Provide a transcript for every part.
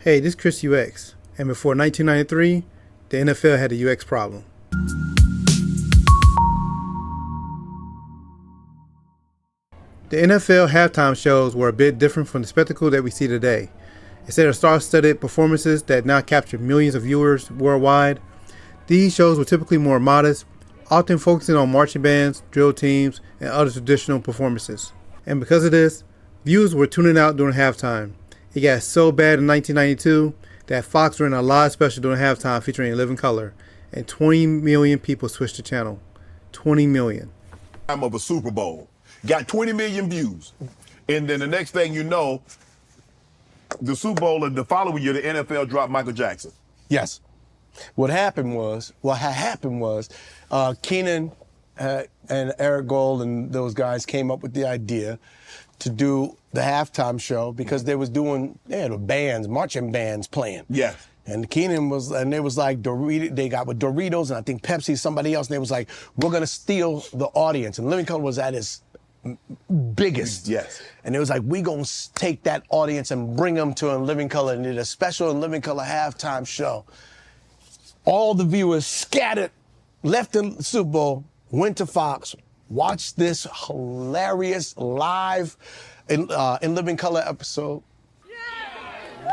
Hey, this is Chris UX, and before 1993, the NFL had a UX problem. The NFL halftime shows were a bit different from the spectacle that we see today. Instead of star-studded performances that now capture millions of viewers worldwide, these shows were typically more modest, often focusing on marching bands, drill teams, and other traditional performances. And because of this, viewers were tuning out during halftime. It got so bad in 1992 that Fox ran a live special during halftime featuring In Living Color, and 20 million people switched the channel. 20 million. Time of a Super Bowl. Got 20 million views. And then the next thing you know, the Super Bowl of the following year, the NFL dropped Michael Jackson. Yes. What had happened was Keenan and Eric Gold and those guys came up with the idea to do the halftime show because they had bands, marching bands playing. Yes. And Keenan they was like they got with Doritos and I think Pepsi, somebody else, and they was like, we're gonna steal the audience. And Living Color was at its biggest. Yes. And it was like, we gonna take that audience and bring them to In Living Color, and did a special In Living Color halftime show. All the viewers scattered, left the Super Bowl, went to Fox, watched this hilarious live In Living Color episode.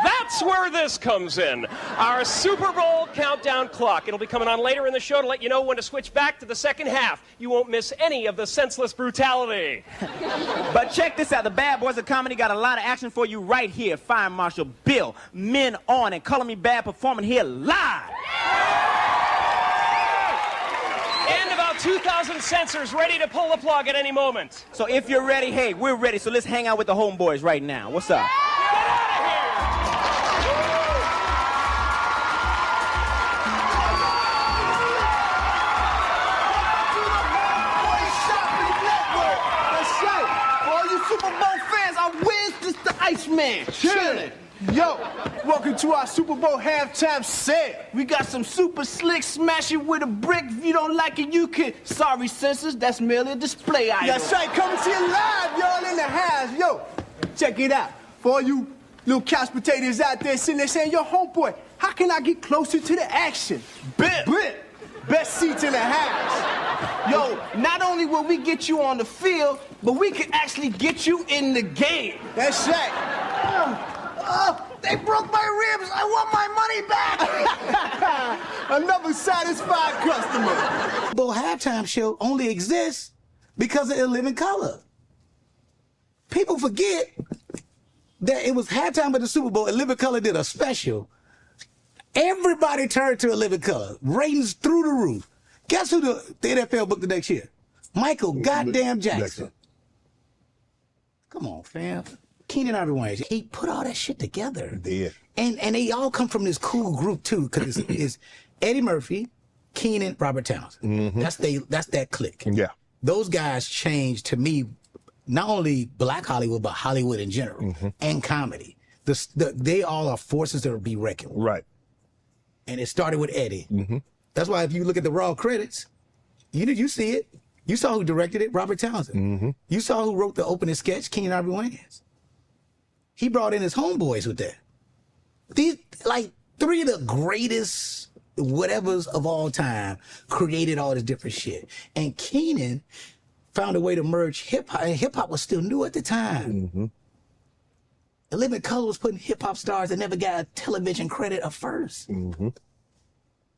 That's where this comes in. Our Super Bowl countdown clock. It'll be coming on later in the show to let you know when to switch back to the second half. You won't miss any of the senseless brutality. But check this out. The Bad Boys of Comedy got a lot of action for you right here. Fire Marshal Bill, Men On, and Color Me Bad performing here live. And about 2,000 censors ready to pull the plug at any moment. So if you're ready, hey, we're ready. So let's hang out with the homeboys right now. What's up? Super Bowl fans, I wins this the Iceman. Chillin'. Yo, welcome to our Super Bowl halftime set. We got some super slick, smash it with a brick. If you don't like it, you can. Sorry, censors, that's merely a display item. That's right, coming to you live, y'all in the house. Yo, check it out. For all you little couch potatoes out there sitting there saying, yo, homeboy, how can I get closer to the action? Bet. Best seats in the house. Yo, not only will we get you on the field, but we can actually get you in the game. That's right. They broke my ribs. I want my money back. Another satisfied customer. Bowl halftime show only exists because of In Living Color. People forget that it was halftime of the Super Bowl. In Living Color did a special. Everybody turned to In Living Color. Ratings through the roof. Guess who the NFL booked the next year? Michael goddamn Jackson. Come on, fam. Keenan Ivory Wayans. He put all that shit together. Yeah. And they all come from this cool group too, because it's Eddie Murphy, Keenan, Robert Townsend. Mm-hmm. That's that clique. Yeah. Those guys changed, to me, not only Black Hollywood, but Hollywood in general, and comedy. They all are forces that will be reckoned with. Right. And it started with Eddie. That's why if you look at the raw credits, you see it. You saw who directed it, Robert Townsend. You saw who wrote the opening sketch, Keenan Ivory Wayans. He brought in his homeboys with that. These, like, three of the greatest whatevers of all time created all this different shit. And Keenan found a way to merge hip-hop, and hip-hop was still new at the time. In Living Color was putting hip-hop stars that never got a television credit at first.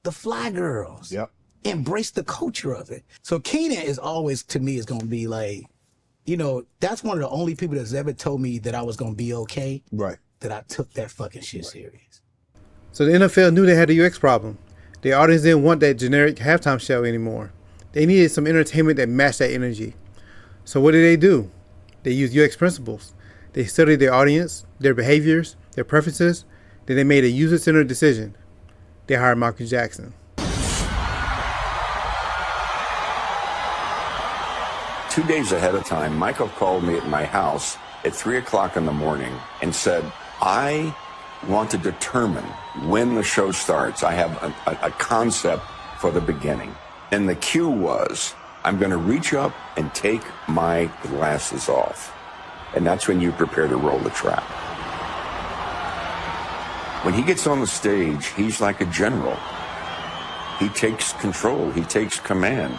The Fly Girls. Yep. Embraced the culture of it. So Keenan is always, to me, is going to be like, you know, that's one of the only people that's ever told me that I was going to be okay. Right. That I took that fucking shit serious. So the NFL knew they had a UX problem. The audience didn't want that generic halftime show anymore. They needed some entertainment that matched that energy. So what do? They used UX principles. They studied their audience, their behaviors, their preferences. Then they made a user-centered decision. They hired Michael Jackson. 2 days ahead of time, Michael called me at my house at 3 o'clock in the morning and said, I want to determine when the show starts. I have a concept for the beginning. And the cue was, I'm going to reach up and take my glasses off. And that's when you prepare to roll the trap. When he gets on the stage, he's like a general. He takes control. He takes command.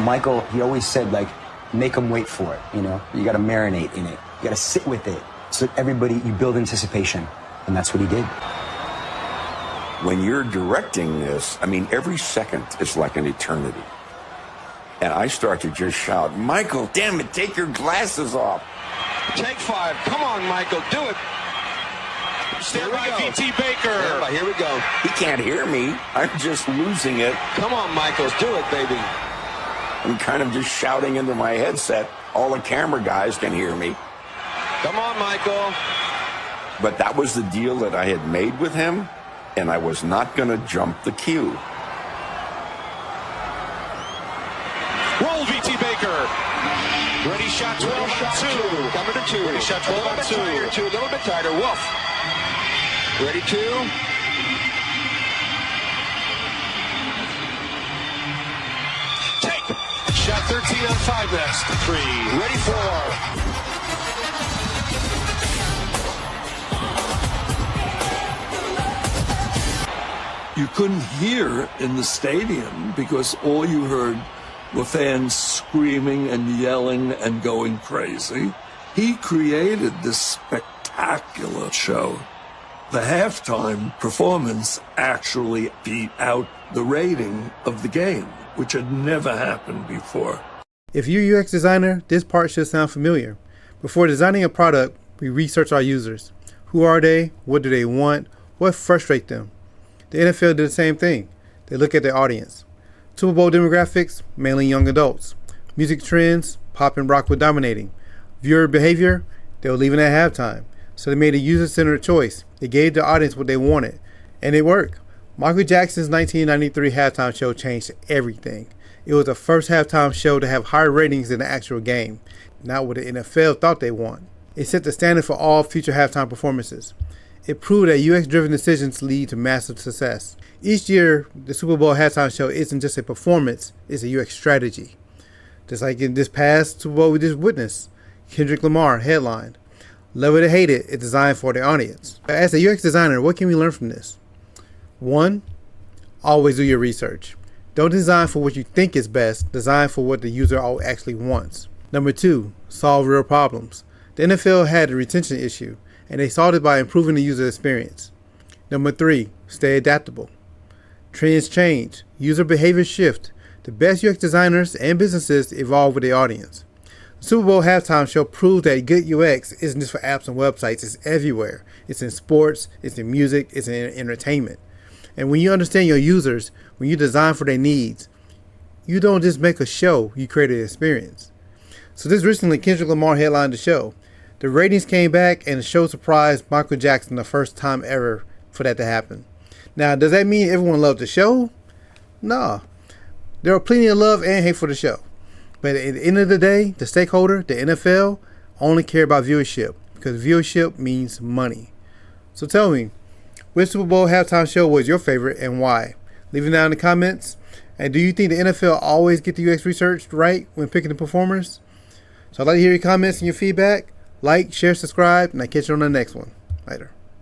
Michael, he always said, like, make them wait for it, you know? You got to marinate in it. You got to sit with it. So everybody, you build anticipation. And that's what he did. When you're directing this, I mean, every second is like an eternity. And I start to just shout, Michael, damn it, take your glasses off. Take 5. Come on, Michael, do it. Stand by, VT Baker. Here we go. He can't hear me. I'm just losing it. Come on, Michael, do it, baby. I'm kind of just shouting into my headset. All the camera guys can hear me. Come on, Michael. But that was the deal that I had made with him, and I was not going to jump the cue. Roll, VT Baker. Ready, shot 12 on 2. Coming to 2. Ready, shot 12 on 2. A little bit tighter. Woof. Ready, 2. Take. Shot 13 on 5 next. 3. Ready, 4. You couldn't hear in the stadium because all you heard were fans screaming and yelling and going crazy. He created this spectacular show. The halftime performance actually beat out the rating of the game, which had never happened before. If you're a UX designer, this part should sound familiar. Before designing a product, we research our users. Who are they? What do they want? What frustrates them? The NFL did the same thing. They look at their audience. Super Bowl demographics, mainly young adults. Music trends, pop and rock were dominating. Viewer behavior, they were leaving at halftime. So they made a user-centered choice. They gave the audience what they wanted. And it worked. Michael Jackson's 1993 halftime show changed everything. It was the first halftime show to have higher ratings than the actual game. Not what the NFL thought they want. It set the standard for all future halftime performances. It proved that UX-driven decisions lead to massive success. Each year, the Super Bowl halftime show isn't just a performance, it's a UX strategy. Just like in this past Super Bowl we just witnessed, Kendrick Lamar headlined. Love it or hate it, it's designed for the audience. As a UX designer, what can we learn from this? 1. Always do your research. Don't design for what you think is best, design for what the user actually wants. 2. Solve real problems. The NFL had a retention issue, and they solved it by improving the user experience. 3. Stay adaptable. Trends change. User behavior shift. The best UX designers and businesses evolve with the audience. The Super Bowl halftime show proves that good UX isn't just for apps and websites. It's everywhere. It's in sports. It's in music. It's in entertainment. And when you understand your users, when you design for their needs, you don't just make a show. You create an experience. So this recently, Kendrick Lamar headlined the show. The ratings came back, and the show surprised Michael Jackson the first time ever for that to happen. Now, does that mean everyone loved the show? No. There are plenty of love and hate for the show. But at the end of the day, the stakeholder, the NFL, only care about viewership because viewership means money. So tell me, which Super Bowl halftime show was your favorite and why? Leave it down in the comments. And do you think the NFL always get the UX research right when picking the performers? So I'd like to hear your comments and your feedback. Like, share, subscribe, and I'll catch you on the next one. Later.